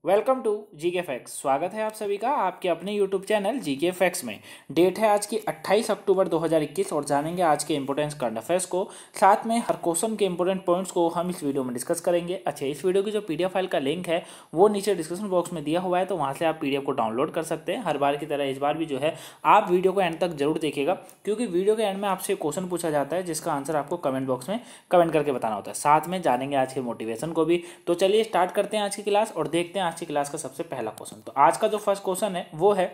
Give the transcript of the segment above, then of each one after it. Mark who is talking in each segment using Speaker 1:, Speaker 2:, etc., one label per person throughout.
Speaker 1: Welcome to GK facts. स्वागत है आप सभी का आपके अपने यूट्यूब चैनल जीके फैक्ट्स में। डेट है आज की 28 अक्टूबर 2021 और जानेंगे आज के इंपोर्टेंट करंट अफेयर्स को। साथ में हर क्वेश्चन के इंपोर्टेंट पॉइंट्स को हम इस वीडियो में डिस्कस करेंगे। अच्छा, इस वीडियो की जो पीडीएफ फाइल का लिंक है वो नीचे डिस्क्रिप्शन बॉक्स में दिया हुआ है, तो वहाँ से आप पीडीएफ को डाउनलोड कर सकते हैं। हर बार की तरह इस बार भी जो है आप वीडियो को एंड तक जरूर देखिएगा, क्योंकि वीडियो के एंड में आपसे क्वेश्चन पूछा जाता है जिसका आंसर आपको कमेंट बॉक्स में कमेंट करके बताना होता है। साथ में जानेंगे आज के मोटिवेशन को भी। तो चलिए स्टार्ट करते हैं आज की क्लास और देखते हैं आज की क्लास का सबसे पहला क्वेश्चन। तो आज का जो फर्स्ट क्वेश्चन है वो है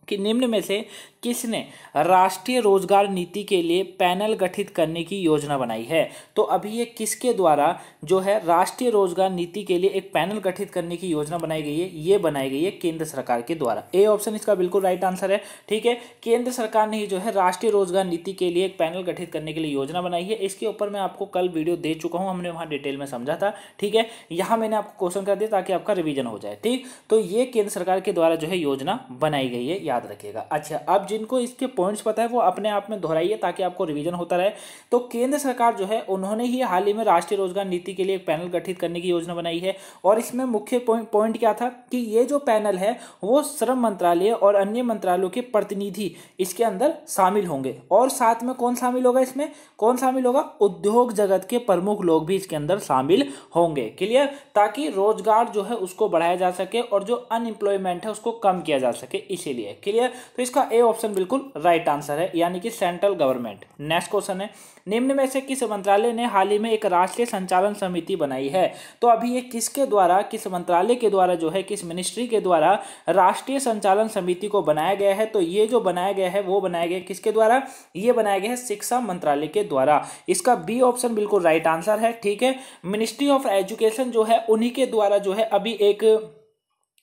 Speaker 1: कि निम्न में से किसने राष्ट्रीय रोजगार नीति के लिए पैनल गठित करने की योजना बनाई है। तो अभी ये किसके द्वारा जो है राष्ट्रीय रोजगार नीति के लिए एक पैनल गठित करने की योजना बनाई गई है। ये बनाई गई है केंद्र सरकार के द्वारा। ए ऑप्शन इसका बिल्कुल राइट आंसर है। ठीक है, केंद्र सरकार ने ही जो है राष्ट्रीय रोजगार नीति के लिए एक पैनल गठित करने के लिए योजना बनाई है। इसके ऊपर मैं आपको कल वीडियो दे चुका हूं, हमने वहां डिटेल में समझा था। ठीक है, यहां मैंने आपको क्वेश्चन कर दिया ताकि आपका रिवीजन हो जाए। ठीक, तो ये केंद्र सरकार के द्वारा जो है योजना बनाई गई है, याद रखिएगा। अच्छा, अब जिनको इसके पॉइंट्स पता है वो अपने आप में दोहराइए ताकि आपको रिवीजन होता रहे। तो केंद्र सरकार जो है उन्होंने ही हाल ही में राष्ट्रीय रोजगार नीति के लिए एक पैनल गठित करने की योजना बनाई है। और इसमें मुख्य पॉइंट क्या था कि ये जो पैनल है वो श्रम मंत्रालय और अन्य मंत्रालयों के प्रतिनिधि इसके अंदर शामिल होंगे। और साथ में कौन शामिल होगा, इसमें कौन शामिल होगा, उद्योग जगत के प्रमुख लोग भी इसके अंदर शामिल होंगे। क्लियर, ताकि रोजगार जो है उसको बढ़ाया जा सके और जो अनएम्प्लॉयमेंट है उसको कम किया जा सके, इसीलिए। क्लियर, तो इसका ए ऑप्शन बिल्कुल राइट आंसर है, यानी कि सेंट्रल गवर्नमेंट। नेक्स्ट क्वेश्चन है, निम्न में से किस मंत्रालय ने हाल ही में एक राष्ट्रीय संचालन समिति बनाई है। तो अभी ये किसके द्वारा, किस मंत्रालय के द्वारा जो है, किस मिनिस्ट्री के द्वारा राष्ट्रीय संचालन समिति को बनाया गया है। तो ये जो बनाया गया है वो बनाया गया किसके द्वारा, ये बनाया गया है शिक्षा मंत्रालय के द्वारा। इसका बी ऑप्शन बिल्कुल राइट आंसर है। ठीक है, मिनिस्ट्री ऑफ एजुकेशन जो है उन्हीं के द्वारा जो है अभी एक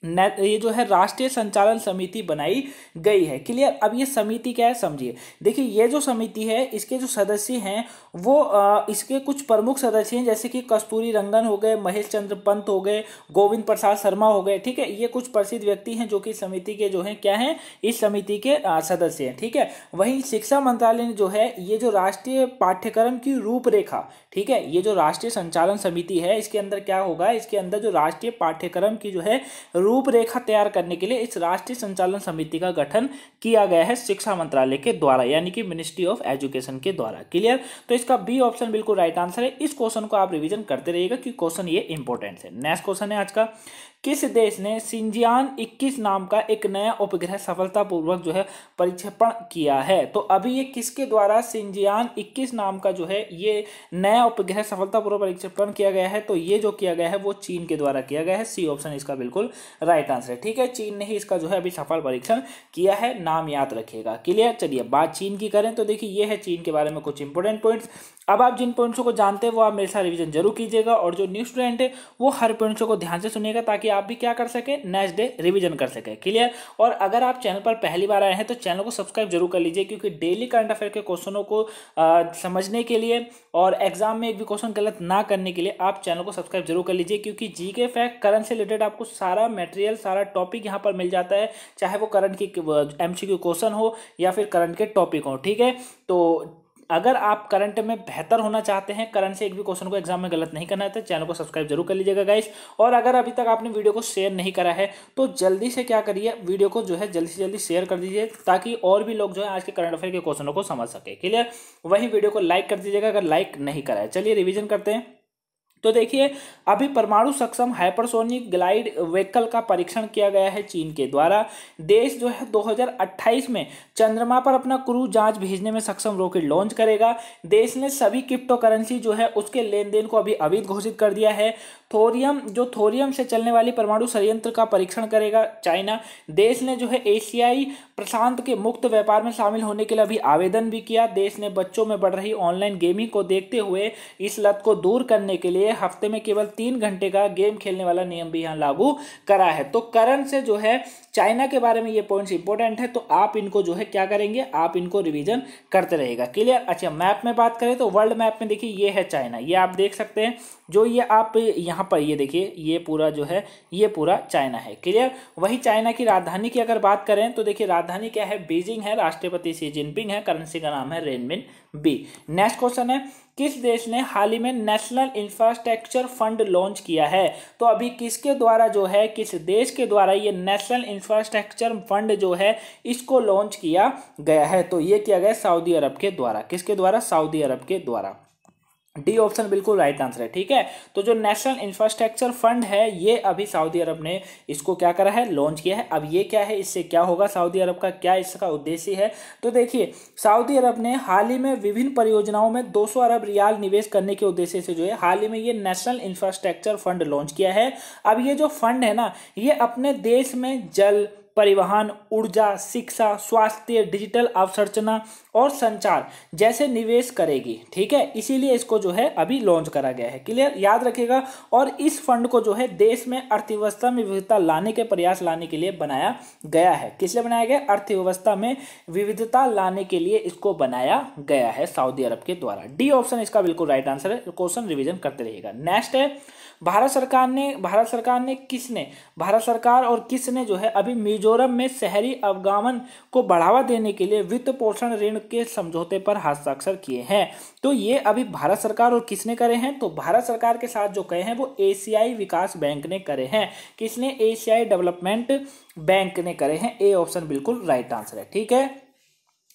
Speaker 1: ये जो है राष्ट्रीय संचालन समिति बनाई गई है। क्लियर, अब ये समिति क्या है समझिए। देखिए, ये जो समिति है इसके जो सदस्य हैं वो इसके कुछ प्रमुख सदस्य हैं, जैसे कि कस्तूरी रंगन हो गए, महेश चंद्र पंत हो गए, गोविंद प्रसाद शर्मा हो गए। ठीक है, ये कुछ प्रसिद्ध व्यक्ति हैं जो कि समिति के जो है क्या हैं, इस समिति के सदस्य हैं। ठीक है, वहीं शिक्षा मंत्रालय ने जो है ये जो राष्ट्रीय पाठ्यक्रम की रूपरेखा, ठीक है, ये जो राष्ट्रीय संचालन समिति है इसके अंदर क्या होगा, इसके अंदर जो राष्ट्रीय पाठ्यक्रम की जो है रूपरेखा तैयार करने के लिए इस राष्ट्रीय संचालन समिति का गठन किया गया है शिक्षा मंत्रालय के द्वारा, यानी कि मिनिस्ट्री ऑफ एजुकेशन के द्वारा। क्लियर, तो इसका बी ऑप्शन बिल्कुल राइट आंसर है। इस क्वेश्चन को आप रिवीजन करते रहिएगा क्योंकि क्वेश्चन ये इंपॉर्टेंट है। नेक्स्ट क्वेश्चन है आज का, किस देश ने शिंजियान 21 नाम का एक नया उपग्रह सफलतापूर्वक जो है प्रक्षेपण किया है। तो अभी ये किसके द्वारा शिंजियान 21 नाम का जो है ये नया उपग्रह सफलतापूर्वक प्रक्षेपण किया गया है। तो ये जो किया गया है वो चीन के द्वारा किया गया है। सी ऑप्शन इसका बिल्कुल राइट आंसर है। ठीक है, चीन ने ही इसका जो है अभी सफल परीक्षण किया है, नाम याद रखिएगा। क्लियर, चलिए बात चीन की करें तो देखिए ये है चीन के बारे में कुछ इंपोर्टेंट पॉइंट्स। अब आप जिन पॉइंट्सों को जानते हैं वो आप मेरे साथ रिवीजन जरूर कीजिएगा, और जो न्यू स्टूडेंट है वो हर पॉइंट्सों को ध्यान से सुनिएगा ताकि आप भी क्या कर सके, नेक्स्ट डे रिवीजन कर सके। क्लियर, और अगर आप चैनल पर पहली बार आए हैं तो चैनल को सब्सक्राइब जरूर कर लीजिए, क्योंकि डेली करंट अफेयर के क्वेश्चनों को समझने के लिए और एग्जाम में एक भी क्वेश्चन गलत ना करने के लिए आप चैनल को सब्सक्राइब जरूर कर लीजिए, क्योंकि जीके फैक्ट करंट से रिलेटेड आपको सारा मटेरियल, सारा टॉपिक यहाँ पर मिल जाता है, चाहे वो करंट की एमसीक्यू क्वेश्चन हो या फिर करंट के टॉपिक हो। ठीक है, तो अगर आप करंट में बेहतर होना चाहते हैं, करंट से एक भी क्वेश्चन को एग्जाम में गलत नहीं करना है, तो चैनल को सब्सक्राइब जरूर कर लीजिएगा गाइस। और अगर अभी तक आपने वीडियो को शेयर नहीं करा है तो जल्दी से क्या करिए, वीडियो को जो है जल्दी से जल्दी शेयर कर दीजिए ताकि और भी लोग जो है आज के करंट अफेयर के क्वेश्चनों को समझ सके। क्लियर, वहीं वीडियो को लाइक कर दीजिएगा अगर लाइक नहीं करा है। चलिए रिविजन करते हैं। तो देखिए, अभी परमाणु सक्षम हाइपरसोनिक ग्लाइड व्हीकल का परीक्षण किया गया है चीन के द्वारा। देश जो है 2028 में चंद्रमा पर अपना क्रू जांच भेजने में सक्षम रॉकेट लॉन्च करेगा। देश ने सभी क्रिप्टो करेंसी जो है उसके लेन देन को अभी अवैध घोषित कर दिया है। थोरियम से चलने वाली परमाणु संयंत्र का परीक्षण करेगा चाइना। देश ने जो है एशियाई प्रशांत के मुक्त व्यापार में शामिल होने के लिए अभी आवेदन भी किया। देश ने बच्चों में बढ़ रही ऑनलाइन गेमिंग को देखते हुए इस लत को दूर करने के लिए हफ्ते में केवल 3 घंटे का गेम खेलने वाला नियम भी यहाँ लागू करा है। तो करंट से जो है चाइना के बारे में ये पॉइंट्स इंपॉर्टेंट है, तो आप इनको जो है क्या करेंगे, आप इनको रिवीजन करते रहेगा। क्लियर, अच्छा मैप में बात करें तो वर्ल्ड मैप में देखिए ये है चाइना, ये आप देख सकते हैं। जो ये आप यहाँ पर ये देखिए, ये पूरा जो है ये पूरा चाइना है। क्लियर। वही चाइना की राजधानी की अगर बात करें तो देखिए राजधानी क्या है, बीजिंग है, राष्ट्रपति शी जिनपिंग है, करेंसी का नाम है रेनमिन बी। नेक्स्ट क्वेश्चन है, किस देश ने हाल ही में नेशनल इंफ्रास्ट्रक्चर फंड लॉन्च किया है? तो अभी किसके द्वारा जो है, किस देश के द्वारा ये नेशनल इंफ्रास्ट्रक्चर फंड जो है इसको लॉन्च किया गया है? तो ये किया गया सऊदी अरब के द्वारा। किसके द्वारा? सऊदी अरब के द्वारा। डी ऑप्शन बिल्कुल राइट आंसर है। ठीक है, तो जो नेशनल इंफ्रास्ट्रक्चर फंड है ये अभी सऊदी अरब ने इसको क्या करा है, लॉन्च किया है। अब ये क्या है, इससे क्या होगा, सऊदी अरब का क्या इसका उद्देश्य है? तो देखिए सऊदी अरब ने हाल ही में विभिन्न परियोजनाओं में 200 अरब रियाल निवेश करने के उद्देश्य से जो है हाल ही में ये नेशनल इंफ्रास्ट्रक्चर फंड लॉन्च किया है। अब ये जो फंड है ना, ये अपने देश में जल, परिवहन, ऊर्जा, शिक्षा, स्वास्थ्य, डिजिटल अवसंरचना और संचार जैसे निवेश करेगी। ठीक है, इसीलिए इसको जो है अभी लॉन्च करा गया है। क्लियर, याद रखिएगा। और इस फंड को जो है देश में अर्थव्यवस्था में विविधता लाने के प्रयास लाने के लिए बनाया गया है। किस लिए बनाया गया? अर्थव्यवस्था में विविधता लाने के लिए इसको बनाया गया है सऊदी अरब के द्वारा। डी ऑप्शन इसका बिल्कुल राइट आंसर है। क्वेश्चन रिवीजन करते रहिएगा। नेक्स्ट है, भारत सरकार और किसने जो है अभी मिजोरम में शहरी अवगामन को बढ़ावा देने के लिए वित्त पोषण ऋण के समझौते पर हस्ताक्षर किए हैं? तो ये अभी भारत सरकार और किसने करे हैं? तो भारत सरकार के साथ जो कहे हैं वो एशियाई विकास बैंक ने करे हैं। किसने? एशियाई डेवलपमेंट बैंक ने करे हैं। ए ऑप्शन बिल्कुल राइट आंसर है। ठीक है,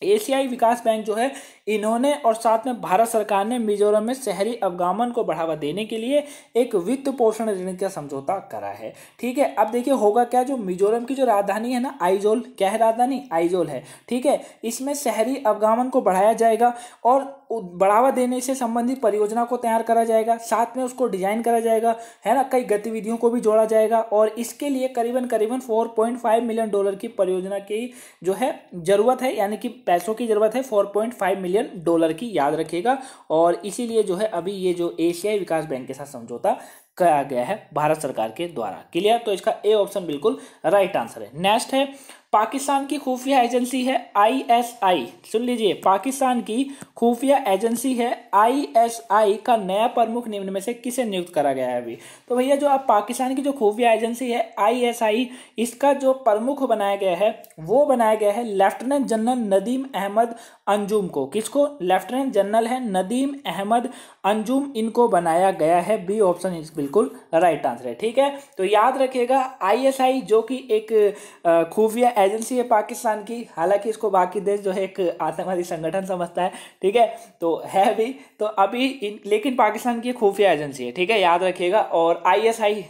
Speaker 1: एशियाई विकास बैंक जो है इन्होंने और साथ में भारत सरकार ने मिजोरम में शहरी अवगामन को बढ़ावा देने के लिए एक वित्त पोषण ऋण का समझौता करा है। ठीक है, अब देखिए होगा क्या, जो मिजोरम की जो राजधानी है ना आइजोल, क्या है राजधानी? आइजोल है। ठीक है, इसमें शहरी अवगामन को बढ़ाया जाएगा और बढ़ावा देने से संबंधित परियोजना को तैयार करा जाएगा, साथ में उसको डिजाइन करा जाएगा, है ना, कई गतिविधियों को भी जोड़ा जाएगा और इसके लिए करीबन 4.5 मिलियन डॉलर की परियोजना की जो है जरूरत है, यानी कि पैसों की जरूरत है 4.5 मिलियन डॉलर की, याद रखिएगा। और इसीलिए जो है अभी ये जो एशियाई विकास बैंक के साथ समझौता किया गया है भारत सरकार के द्वारा। क्लियर, तो इसका ए ऑप्शन बिल्कुल राइट आंसर है। नेक्स्ट है, पाकिस्तान की खुफिया एजेंसी है आईएसआई, सुन लीजिए, पाकिस्तान की खुफिया एजेंसी है आईएसआई का नया प्रमुख निम्न में से किसे नियुक्त करा गया है अभी? तो भैया जो आप पाकिस्तान की जो खुफिया एजेंसी है आईएसआई, इसका जो प्रमुख बनाया गया है वो बनाया गया है लेफ्टिनेंट जनरल नदीम अहमद अंजुम को। किसको? लेफ्टिनेंट जनरल है नदीम अहमद अंजुम, इनको बनाया गया है। बी ऑप्शन इज बिल्कुल राइट आंसर है। ठीक है, तो याद रखिएगा आईएसआई जो कि एक खुफिया एजेंसी है पाकिस्तान की, हालांकि इसको बाकी देश जो है एक आतंकवादी संगठन समझता है। ठीक है, तो है भी, तो अभी लेकिन पाकिस्तान की खुफिया एजेंसी है। ठीक है, याद रखिएगा। और आईएसआई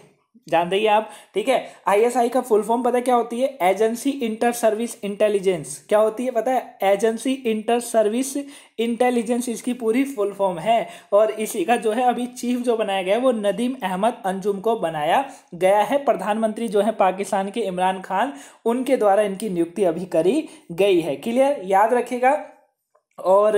Speaker 1: जानते ही आप। ठीक है, आईएसआई का फुल फॉर्म पता है क्या होती है? Agency inter service intelligence. क्या होती है पता है? एजेंसी इंटर सर्विस इंटेलिजेंस इसकी पूरी फुल फॉर्म है। और इसी का जो है अभी चीफ जो बनाया गया है वो नदीम अहमद अंजुम को बनाया गया है। प्रधानमंत्री जो है पाकिस्तान के इमरान खान, उनके द्वारा इनकी नियुक्ति अभी करी गई है। क्लियर, याद रखिएगा। और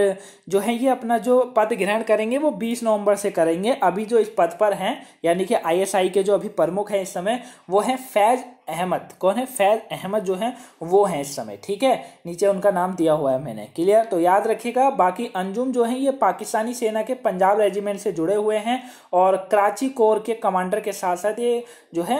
Speaker 1: जो है ये अपना जो पद ग्रहण करेंगे वो 20 नवंबर से करेंगे। अभी जो इस पद पर हैं यानी कि आईएसआई के जो अभी प्रमुख हैं इस समय वो हैं फैज अहमद। कौन है? फैज अहमद जो हैं वो हैं इस समय। ठीक है, नीचे उनका नाम दिया हुआ है मैंने। क्लियर, तो याद रखिएगा। बाकी अंजुम जो हैं ये पाकिस्तानी सेना के पंजाब रेजिमेंट से जुड़े हुए हैं और कराची कोर के कमांडर के साथ साथ ये जो है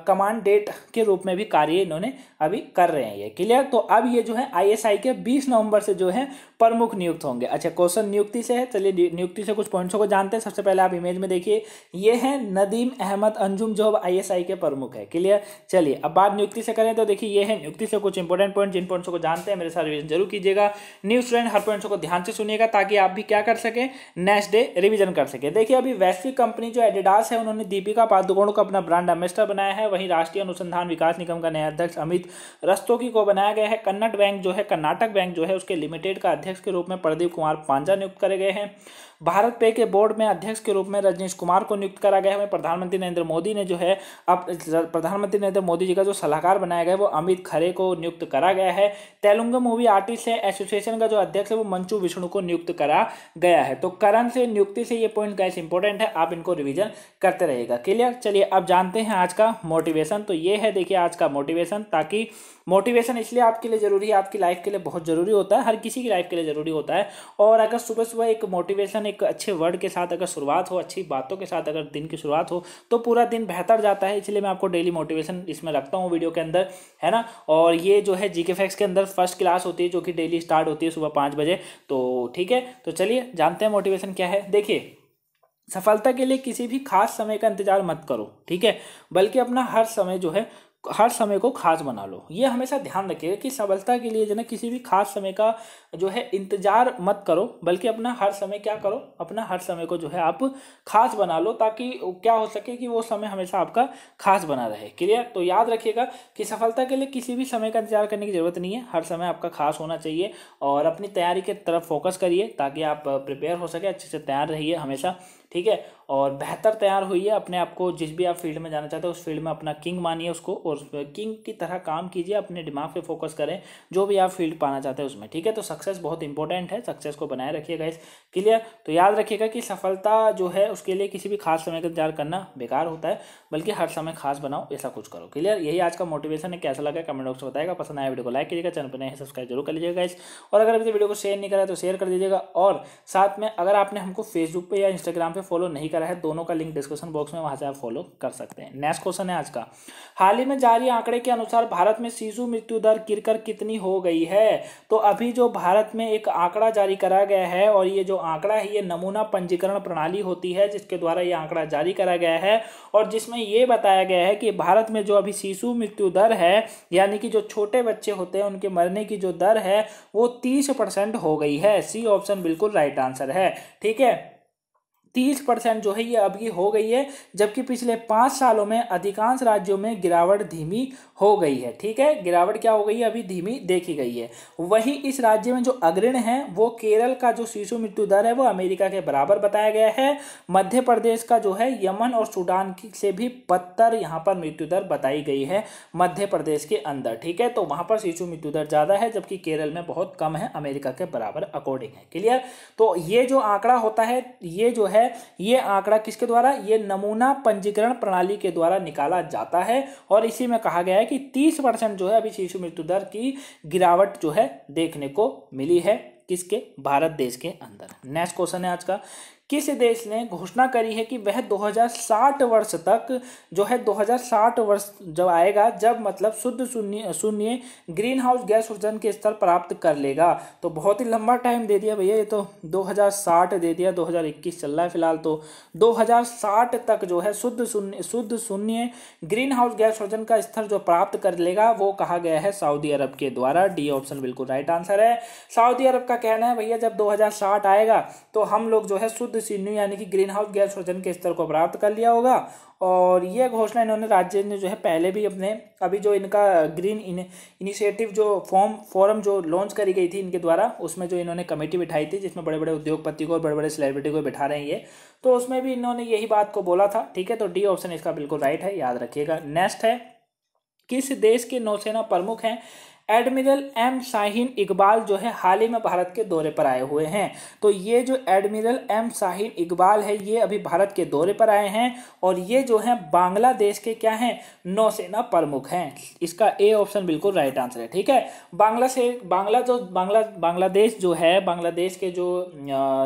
Speaker 1: कमांडेंट के रूप में भी कार्य इन्होंने अभी कर रहे हैं ये। क्लियर, तो अब ये जो है आईएसआई के 20 नवंबर से जो है प्रमुख नियुक्त होंगे। अच्छा, क्वेश्चन नियुक्ति से है, चलिए नियुक्ति से कुछ पॉइंट्सों को जानते हैं। सबसे पहले आप इमेज में देखिए, ये है नदीम अहमद अंजुम जो अब आईएसआई के प्रमुख है। क्लियर, चलिए अब बात नियुक्ति से करें तो देखिए ये है नियुक्ति से कुछ इंपॉर्टेंट पॉइंट। जिन पॉइंट्सों को जानते हैं मेरे साथ रिवीजन जरूर कीजिएगा। न्यू स्टूडेंट हर पॉइंट्सों को ध्यान से सुनिएगा ताकि आप भी क्या कर सकें, नेक्स्ट डे रिवीजन कर सके। देखिए अभी वैश्विक कंपनी जो एडिडास है उन्होंने दीपिका पादुकोण को अपना ब्रांड एम्बेसडर बनाया है। वहीं राष्ट्रीय अनुसंधान विकास निगम का नया अध्यक्ष अमित रस्तोगी को बनाया गया है। कर्नाटक बैंक जो है उसके लिमिटेड का अध्यक्ष के रूप में प्रदीप कुमार पांजा नियुक्त करे गए हैं। भारत पे के बोर्ड में अध्यक्ष के रूप में रजनीश कुमार को नियुक्त करा गया है। प्रधानमंत्री नरेंद्र मोदी ने जो है अब प्रधानमंत्री नरेंद्र मोदी जी का जो सलाहकार बनाया गया है वो अमित खरे को नियुक्त करा गया है। तेलुगु मूवी आर्टिस्ट एसोसिएशन का जो अध्यक्ष है वो मंचू विष्णु को नियुक्त करा गया है। तो करण से नियुक्ति से ये पॉइंट गाइस इंपॉर्टेंट है, आप इनको रिवीजन करते रहिएगा। क्लियर, चलिए अब जानते हैं आज का मोटिवेशन। तो ये है देखिए आज का मोटिवेशन, ताकि मोटिवेशन इसलिए आपके लिए जरूरी है, आपकी लाइफ के लिए बहुत जरूरी होता है, हर किसी की लाइफ के लिए जरूरी होता है। और अगर सुबह सुबह एक मोटिवेशन एक अच्छे वर्ड के साथ अगर शुरुआत हो, अच्छी बातों के साथ अगर दिन की शुरुआत हो तो पूरा दिन बेहतर जाता है। इसलिए मैं आपको डेली मोटिवेशन इसमें रखता हूँ वीडियो के अंदर, है ना। और ये जो है जीके फैक्ट्स के अंदर फर्स्ट क्लास होती है जो कि डेली स्टार्ट होती है सुबह 5 बजे। तो ठीक है, तो चलिए जानते हैं मोटिवेशन क्या है। देखिए, सफलता के लिए किसी भी खास समय का इंतजार मत करो, ठीक है, बल्कि अपना हर समय को खास बना लो। ये हमेशा ध्यान रखिएगा कि सफलता के लिए जो है किसी भी खास समय का जो है इंतजार मत करो, बल्कि अपना हर समय क्या करो, अपना हर समय को जो है आप खास बना लो, ताकि क्या हो सके कि वो समय हमेशा आपका खास बना रहे। क्लियर? तो याद रखिएगा कि सफलता के लिए किसी भी समय का इंतजार करने की जरूरत नहीं है, हर समय आपका खास होना चाहिए। और अपनी तैयारी की तरफ फोकस करिए ताकि आप प्रिपेयर हो सके, अच्छे से तैयार रहिए हमेशा, ठीक है। और बेहतर तैयार होइए, अपने आप को जिस भी आप फील्ड में जाना चाहते हो उस फील्ड में अपना किंग मानिए उसको, और किंग की तरह काम कीजिए, अपने दिमाग पे फोकस करें जो भी आप फील्ड पाना चाहते हैं उसमें, ठीक है। तो सक्सेस बहुत इंपॉर्टेंट है, सक्सेस को बनाए रखिएगा इस। क्लियर? तो याद रखिएगा कि सफलता जो है उसके लिए किसी भी खास समय का इंतजार करना बेकार होता है, बल्कि हर समय खास बनाओ, ऐसा कुछ करो। क्लियर? यही आज का मोटिवेशन है। कैसा लगा कमेंट बॉक्स में बताएगा। पसंद आया वीडियो को लाइक कीजिएगा, चैनल पर नए हैं सब्सक्राइब जरूर कर लीजिएगा इस। और अगर अभी तक वीडियो को शेयर नहीं करा है तो शेयर कर दीजिएगा। और साथ में अगर आपने हमको फेसबुक पे या इंस्टाग्राम पे फॉलो नहीं करा है, दोनों का लिंक डिस्क्रिप्शन बॉक्स में, वहां से आप फॉलो कर सकते हैं। नेक्स्ट क्वेश्चन है आज का, हाल ही में जारी आंकड़े के अनुसार भारत में शिशु मृत्यु दर गिरकर कितनी हो गई है? तो अभी जो भारत में एक आंकड़ा जारी करा गया है, और ये जो आंकड़ा है ये नमूना पंजीकरण प्रणाली होती है जिसके द्वारा ये आंकड़ा जारी करा गया है, और जिसमें ये बताया गया है कि भारत में जो अभी शिशु मृत्यु दर है, यानी कि जो छोटे बच्चे होते हैं उनके मरने की जो दर है वो 30% हो गई है। सी ऑप्शन बिल्कुल राइट आंसर है, ठीक है। 30% जो है ये अभी हो गई है, जबकि पिछले 5 सालों में अधिकांश राज्यों में गिरावट धीमी हो गई है, ठीक है। गिरावट क्या हो गई है? अभी धीमी देखी गई है। वही इस राज्य में जो अग्रणी है वो केरल का जो शिशु मृत्यु दर है वो अमेरिका के बराबर बताया गया है। मध्य प्रदेश का जो है यमन और सूडान से भी बदतर यहाँ पर मृत्यु दर बताई गई है मध्य प्रदेश के अंदर, ठीक है। तो वहां पर शिशु मृत्यु दर ज्यादा है, जबकि केरल में बहुत कम है, अमेरिका के बराबर अकॉर्डिंग है। क्लियर? तो ये जो आंकड़ा होता है, ये जो है ये आंकड़ा किसके द्वारा? ये नमूना पंजीकरण प्रणाली के द्वारा निकाला जाता है, और इसी में कहा गया है कि 30% जो है अभी शिशु मृत्यु दर की गिरावट जो है देखने को मिली है, किसके? भारत देश के अंदर। नेक्स्ट क्वेश्चन है आज का, किस देश ने घोषणा करी है कि वह 2060 वर्ष तक जो है 2060 वर्ष जब आएगा, जब मतलब शुद्ध शून्य ग्रीन हाउस गैस उत्सर्जन के स्तर प्राप्त कर लेगा? तो बहुत ही लंबा टाइम दे दिया भैया, ये तो 2060 दे दिया, 2021 चल रहा है फिलहाल। तो 2060 तक जो है शुद्ध शून्य ग्रीन हाउस गैस उत्सर्जन का स्तर जो प्राप्त कर लेगा वो कहा गया है सऊदी अरब के द्वारा। डी ऑप्शन बिल्कुल राइट आंसर है। सऊदी अरब का कहना है भैया जब 2060 आएगा तो हम लोग जो है शुद्ध शून्य यानी कि ग्रीन हाउस गैस उत्सर्जन के स्तर को प्राप्त कर लिया होगा। और ये घोषणा इन्होंने राज्य ने जो है पहले भी अपने, अभी जो इनका ग्रीन इनिशिएटिव जो फोरम जो लॉन्च करी गई थी इनके द्वारा, उसमें जो इन्होंने कमेटी बिठाई थी जिसमें बड़े बड़े उद्योगपति को और बड़े बड़े सेलिब्रिटी को बिठा रहे हैं ये, तो उसमें भी इन्होंने यही बात को बोला था, ठीक है। तो डी ऑप्शन इसका बिल्कुल राइट है, याद रखिएगा। नेक्स्ट है, किस देश के नौसेना प्रमुख हैं एडमिरल एम शाहीन इकबाल जो है हाल ही में भारत के दौरे पर आए हुए हैं? तो ये जो एडमिरल एम शाहीन इकबाल है ये अभी भारत के दौरे पर आए हैं, और ये जो है बांग्लादेश के क्या हैं? नौसेना प्रमुख हैं। इसका ए ऑप्शन बिल्कुल राइट आंसर है, ठीक है। बांग्लादेश जो है, बांग्लादेश के जो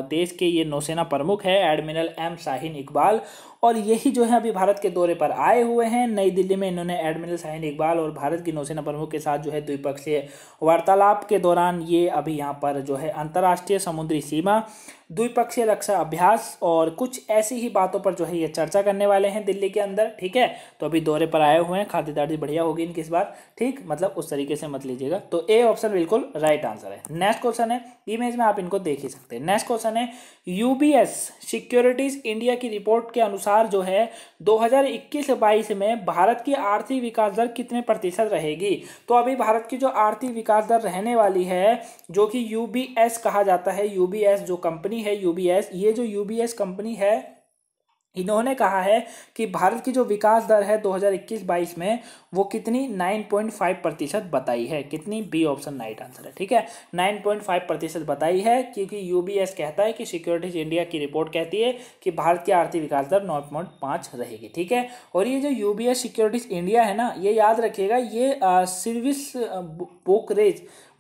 Speaker 1: देश के ये नौसेना प्रमुख है एडमिरल एम शाहीन इकबाल, और यही जो है अभी भारत के दौरे पर आए हुए हैं। नई दिल्ली में इन्होंने एडमिरल शाहीन इकबाल और भारत की नौसेना प्रमुख के साथ जो है द्विपक्षीय वार्तालाप के दौरान ये अभी यहाँ पर जो है अंतर्राष्ट्रीय समुद्री सीमा, द्विपक्षीय रक्षा अभ्यास और कुछ ऐसी ही बातों पर जो है ये चर्चा करने वाले हैं दिल्ली के अंदर, ठीक है। तो अभी दौरे पर आए हुए हैं, खातिरदारी बढ़िया होगी इनकी इस बार, ठीक, मतलब उस तरीके से मत लीजिएगा। तो ए ऑप्शन बिल्कुल राइट आंसर है। नेक्स्ट क्वेश्चन है, इमेज में आप इनको देख ही सकते हैं। नेक्स्ट क्वेश्चन है, यूबीएस सिक्योरिटीज इंडिया की रिपोर्ट के अनुसार जो है 2021-22 में भारत की आर्थिक विकास दर कितने प्रतिशत रहेगी? तो अभी भारत की जो आर्थिक विकास दर रहने वाली है, जो कि यूबीएस कहा जाता है, यूबीएस जो कंपनी है यूबीएस, ये जो यूबीएस कंपनी है इन्होंने कहा है कि भारत की जो विकास दर है 2021-22 में वो कितनी 9.5% बताई है। कितनी? बी ऑप्शन राइट आंसर है, ठीक है। 9.5% बताई है, क्योंकि यूबीएस कहता है कि सिक्योरिटीज इंडिया की रिपोर्ट कहती है कि भारत की आर्थिक विकास दर 9.5 रहेगी, ठीक है। और ये जो यूबीएस सिक्योरिटीज इंडिया है ना, ये याद रखिएगा, ये सर्विस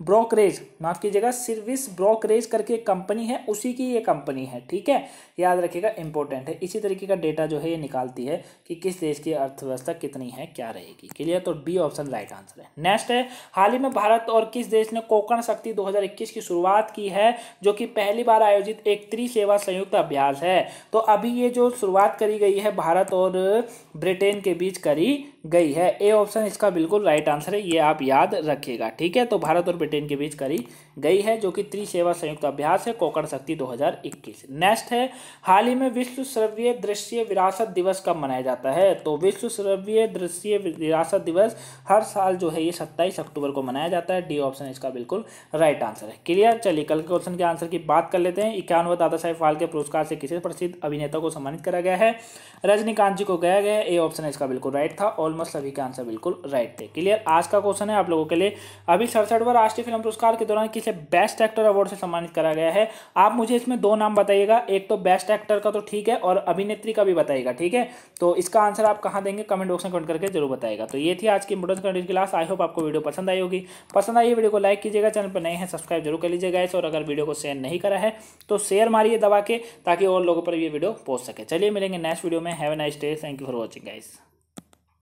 Speaker 1: ब्रोकरेज, माफ कीजिएगा, सर्विस ब्रोकरेज करके कंपनी है, उसी की ये कंपनी है, ठीक है, याद रखिएगा, इंपॉर्टेंट है। इसी तरीके का डेटा जो है ये निकालती है कि किस देश की अर्थव्यवस्था कितनी है, क्या रहेगी। क्लियर, तो बी ऑप्शन राइट आंसर है। नेक्स्ट है, हाल ही में भारत और किस देश ने कोकण शक्ति 2021 की शुरुआत की है, जो कि पहली बार आयोजित एक त्रिसेवा संयुक्त अभ्यास है। तो अभी ये जो शुरुआत करी गई है भारत और ब्रिटेन के बीच करी गई है। ए ऑप्शन इसका बिल्कुल राइट आंसर है, ये आप याद रखिएगा, ठीक है। तो भारत और ब्रिटेन के बीच करी गई है, जो कि त्रिसेवा संयुक्त अभ्यास है, कोकण शक्ति 2021। नेक्स्ट है, हाल ही में विश्व श्रव्य दृश्य विरासत दिवस कब मनाया जाता है। तो विश्व श्रव्य दृश्य विरासत दिवस हर साल जो है ये 27 अक्टूबर को मनाया जाता है। डी ऑप्शन इसका बिल्कुल राइट आंसर है। क्लियर, चलिए कल के क्वेश्चन के आंसर की बात कर लेते हैं। 51वां दादा साहेब फाल्के पुरस्कार से किसी प्रसिद्ध अभिनेता को सम्मानित करा गया है। रजनीकांत जी को गया गया है। ए ऑप्शन इसका बिल्कुल राइट था। ऑलमोस्ट सभी के आंसर बिल्कुल राइट थे। क्लियर, आज का क्वेश्चन है आप लोगों के लिए, अभी 67वां राष्ट्रीय फिल्म पुरस्कार के दौरान किसे बेस्ट एक्टर अवार्ड से सम्मानित करा गया है। आप मुझे इसमें दो नाम बताइएगा, एक तो बेस्ट एक्टर का तो ठीक है, और अभिनेत्री का भी बताइएगा, ठीक है। तो इसका आंसर आप कहां देंगे, कमेंट बॉक्स में कमेंट करके जरूर बताइएगा। तो ये थी आज की importance content class. I hope आपको वीडियो पसंद आई होगी। पसंद आई वीडियो को लाइक कीजिएगा, चैनल पर नए हैं सब्सक्राइब जरूर कर लीजिएगा, और अगर वीडियो को शेयर नहीं करा है तो शेयर मारिए दबा के, ताकि और लोगों पर ये वीडियो पहुंच सके। चलिए मिलेंगे नेक्स्ट वीडियो में। Have a nice day, thank you for watching guys.